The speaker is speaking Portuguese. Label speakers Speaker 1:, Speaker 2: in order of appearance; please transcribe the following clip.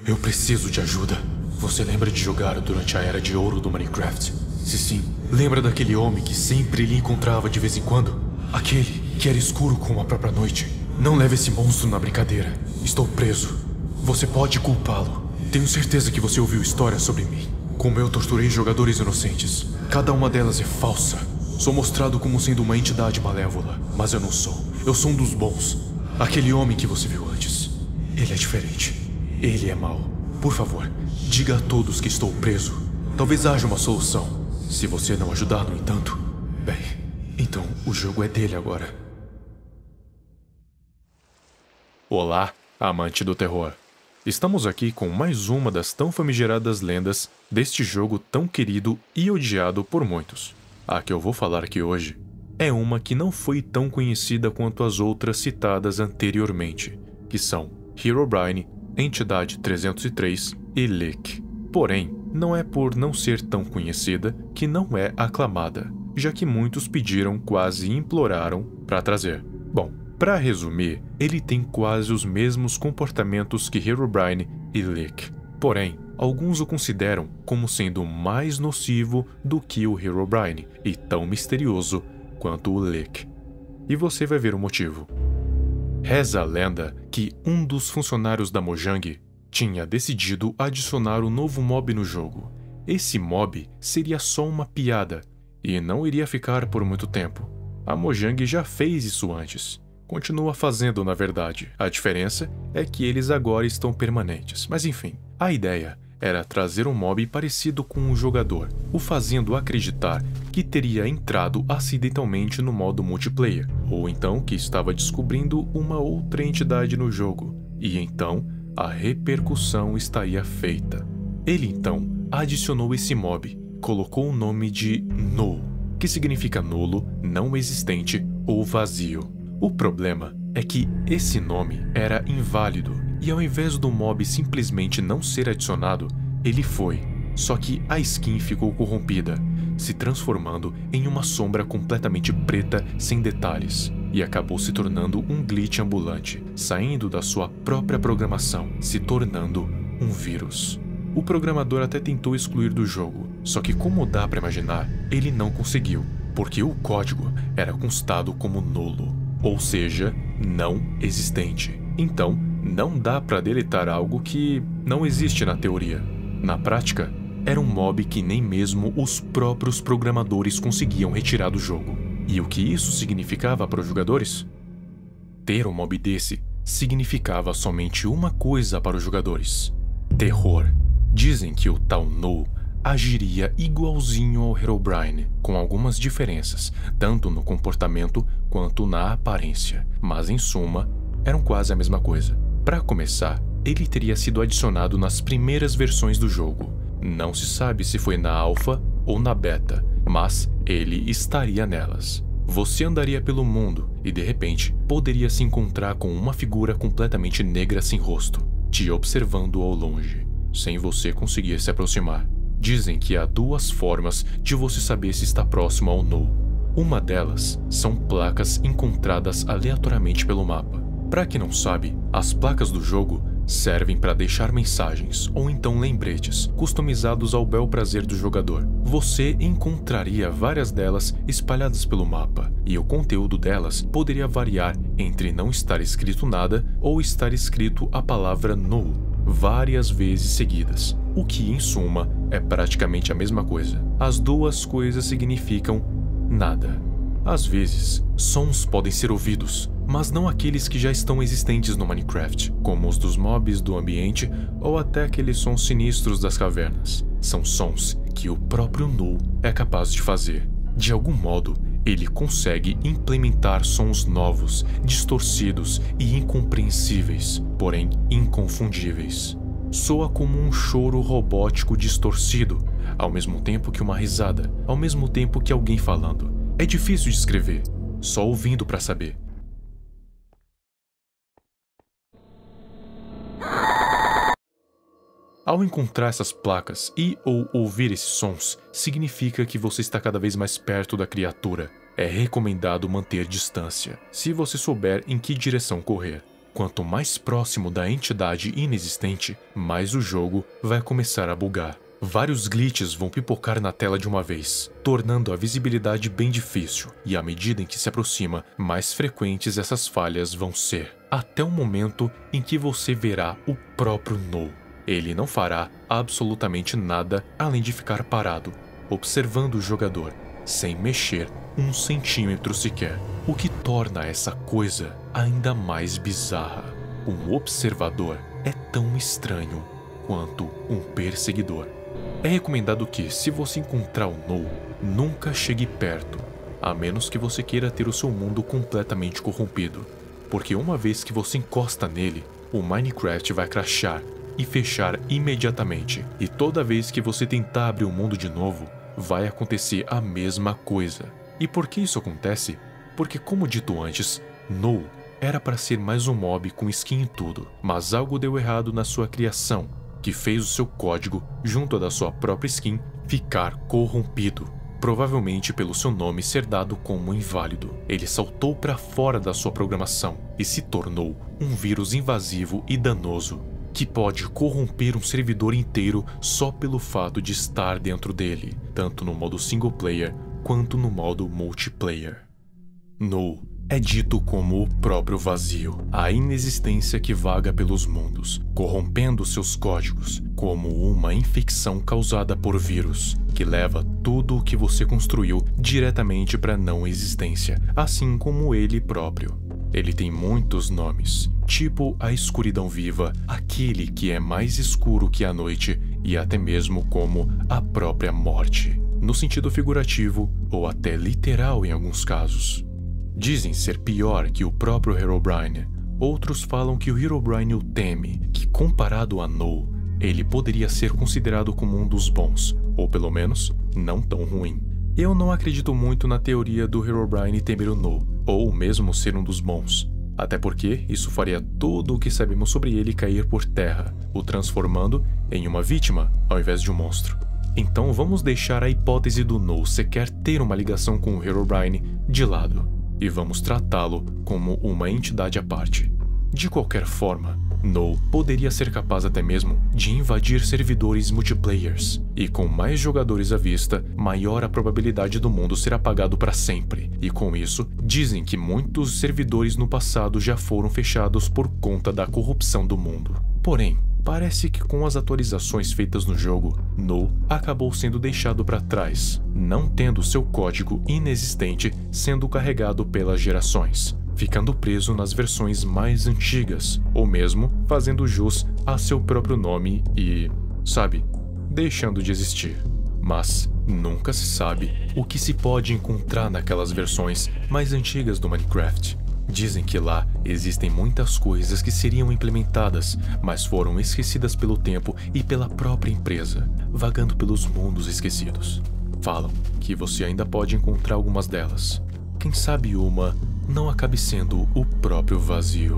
Speaker 1: Eu preciso de ajuda. Você lembra de jogar durante a Era de Ouro do Minecraft? Se sim, lembra daquele homem que sempre lhe encontrava de vez em quando? Aquele que era escuro como a própria noite. Não leve esse monstro na brincadeira. Estou preso. Você pode culpá-lo. Tenho certeza que você ouviu histórias sobre mim. Como eu torturei jogadores inocentes. Cada uma delas é falsa. Sou mostrado como sendo uma entidade malévola, mas eu não sou. Eu sou um dos bons. Aquele homem que você viu antes. Ele é diferente. Ele é mau. Por favor, diga a todos que estou preso. Talvez haja uma solução. Se você não ajudar, no entanto, bem, então o jogo é dele agora. Olá, amante do terror. Estamos aqui com mais uma das tão famigeradas lendas deste jogo tão querido e odiado por muitos. A que eu vou falar aqui hoje é uma que não foi tão conhecida quanto as outras citadas anteriormente, que são Herobrine, Entidade 303 e Lick. Porém, não é por não ser tão conhecida que não é aclamada, já que muitos pediram, quase imploraram, para trazer. Bom, para resumir, ele tem quase os mesmos comportamentos que Herobrine e Lick. Porém, alguns o consideram como sendo mais nocivo do que o Herobrine e tão misterioso quanto o Lick. E você vai ver o motivo. Reza a lenda que um dos funcionários da Mojang tinha decidido adicionar um novo mob no jogo. Esse mob seria só uma piada e não iria ficar por muito tempo. A Mojang já fez isso antes. Continua fazendo, na verdade. A diferença é que eles agora estão permanentes. Mas enfim, a ideia era trazer um mob parecido com o jogador, o fazendo acreditar que teria entrado acidentalmente no modo multiplayer, ou então que estava descobrindo uma outra entidade no jogo, e então a repercussão estaria feita. Ele então adicionou esse mob, colocou o nome de Null, que significa nulo, não existente ou vazio. O problema é que esse nome era inválido e ao invés do mob simplesmente não ser adicionado, ele foi. Só que a skin ficou corrompida, se transformando em uma sombra completamente preta sem detalhes e acabou se tornando um glitch ambulante, saindo da sua própria programação, se tornando um vírus. O programador até tentou excluir do jogo, só que como dá para imaginar, ele não conseguiu, porque o código era constado como nulo. Ou seja, não existente. Então, não dá para deletar algo que não existe na teoria. Na prática, era um mob que nem mesmo os próprios programadores conseguiam retirar do jogo. E o que isso significava para os jogadores? Ter um mob desse significava somente uma coisa para os jogadores: terror. Dizem que o tal Null agiria igualzinho ao Herobrine, com algumas diferenças, tanto no comportamento quanto na aparência, mas em suma, eram quase a mesma coisa. Para começar, ele teria sido adicionado nas primeiras versões do jogo. Não se sabe se foi na alpha ou na beta, mas ele estaria nelas. Você andaria pelo mundo e de repente poderia se encontrar com uma figura completamente negra sem rosto, te observando ao longe, sem você conseguir se aproximar. Dizem que há duas formas de você saber se está próximo ao Null. Uma delas são placas encontradas aleatoriamente pelo mapa. Para quem não sabe, as placas do jogo servem para deixar mensagens ou então lembretes customizados ao bel prazer do jogador. Você encontraria várias delas espalhadas pelo mapa, e o conteúdo delas poderia variar entre não estar escrito nada ou estar escrito a palavra Null várias vezes seguidas, o que em suma é praticamente a mesma coisa. As duas coisas significam nada. Às vezes, sons podem ser ouvidos, mas não aqueles que já estão existentes no Minecraft, como os dos mobs do ambiente ou até aqueles sons sinistros das cavernas. São sons que o próprio Null é capaz de fazer. De algum modo, ele consegue implementar sons novos, distorcidos e incompreensíveis, porém inconfundíveis. Soa como um choro robótico distorcido, ao mesmo tempo que uma risada, ao mesmo tempo que alguém falando. É difícil de descrever, só ouvindo para saber. Ao encontrar essas placas e ou ouvir esses sons, significa que você está cada vez mais perto da criatura. É recomendado manter distância, se você souber em que direção correr. Quanto mais próximo da entidade inexistente, mais o jogo vai começar a bugar. Vários glitches vão pipocar na tela de uma vez, tornando a visibilidade bem difícil, e à medida em que se aproxima, mais frequentes essas falhas vão ser, até o momento em que você verá o próprio No. Ele não fará absolutamente nada além de ficar parado, observando o jogador, sem mexer 1 centímetro sequer, o que torna essa coisa ainda mais bizarra. Um observador é tão estranho quanto um perseguidor. É recomendado que, se você encontrar o No, nunca chegue perto, a menos que você queira ter o seu mundo completamente corrompido, porque uma vez que você encosta nele, o Minecraft vai crashar e fechar imediatamente, e toda vez que você tentar abrir o mundo de novo, vai acontecer a mesma coisa. E por que isso acontece? Porque, como dito antes, No era para ser mais um mob com skin e tudo, mas algo deu errado na sua criação, que fez o seu código, junto à da sua própria skin, ficar corrompido, provavelmente pelo seu nome ser dado como inválido. Ele saltou para fora da sua programação e se tornou um vírus invasivo e danoso, que pode corromper um servidor inteiro só pelo fato de estar dentro dele, tanto no modo single player quanto no modo multiplayer. No é dito como o próprio vazio, a inexistência que vaga pelos mundos, corrompendo seus códigos, como uma infecção causada por vírus, que leva tudo o que você construiu diretamente para a não existência, assim como ele próprio. Ele tem muitos nomes, tipo a escuridão viva, aquele que é mais escuro que a noite, e até mesmo como a própria morte, no sentido figurativo ou até literal em alguns casos. Dizem ser pior que o próprio Herobrine. Outros falam que o Herobrine o teme, que comparado a No, ele poderia ser considerado como um dos bons, ou pelo menos, não tão ruim. Eu não acredito muito na teoria do Herobrine temer o No, ou mesmo ser um dos bons, até porque isso faria tudo o que sabemos sobre ele cair por terra, o transformando em uma vítima ao invés de um monstro. Então vamos deixar a hipótese do No sequer ter uma ligação com o Herobrine de lado, e vamos tratá-lo como uma entidade à parte. De qualquer forma, No poderia ser capaz até mesmo de invadir servidores multiplayers, e com mais jogadores à vista, maior a probabilidade do mundo ser apagado para sempre, e com isso, dizem que muitos servidores no passado já foram fechados por conta da corrupção do mundo. Porém, parece que com as atualizações feitas no jogo, No acabou sendo deixado para trás, não tendo seu código inexistente sendo carregado pelas gerações, ficando preso nas versões mais antigas, ou mesmo fazendo jus a seu próprio nome e, sabe, deixando de existir. Mas nunca se sabe o que se pode encontrar naquelas versões mais antigas do Minecraft. Dizem que lá existem muitas coisas que seriam implementadas, mas foram esquecidas pelo tempo e pela própria empresa, vagando pelos mundos esquecidos. Falam que você ainda pode encontrar algumas delas. Quem sabe uma não acabe sendo o próprio vazio.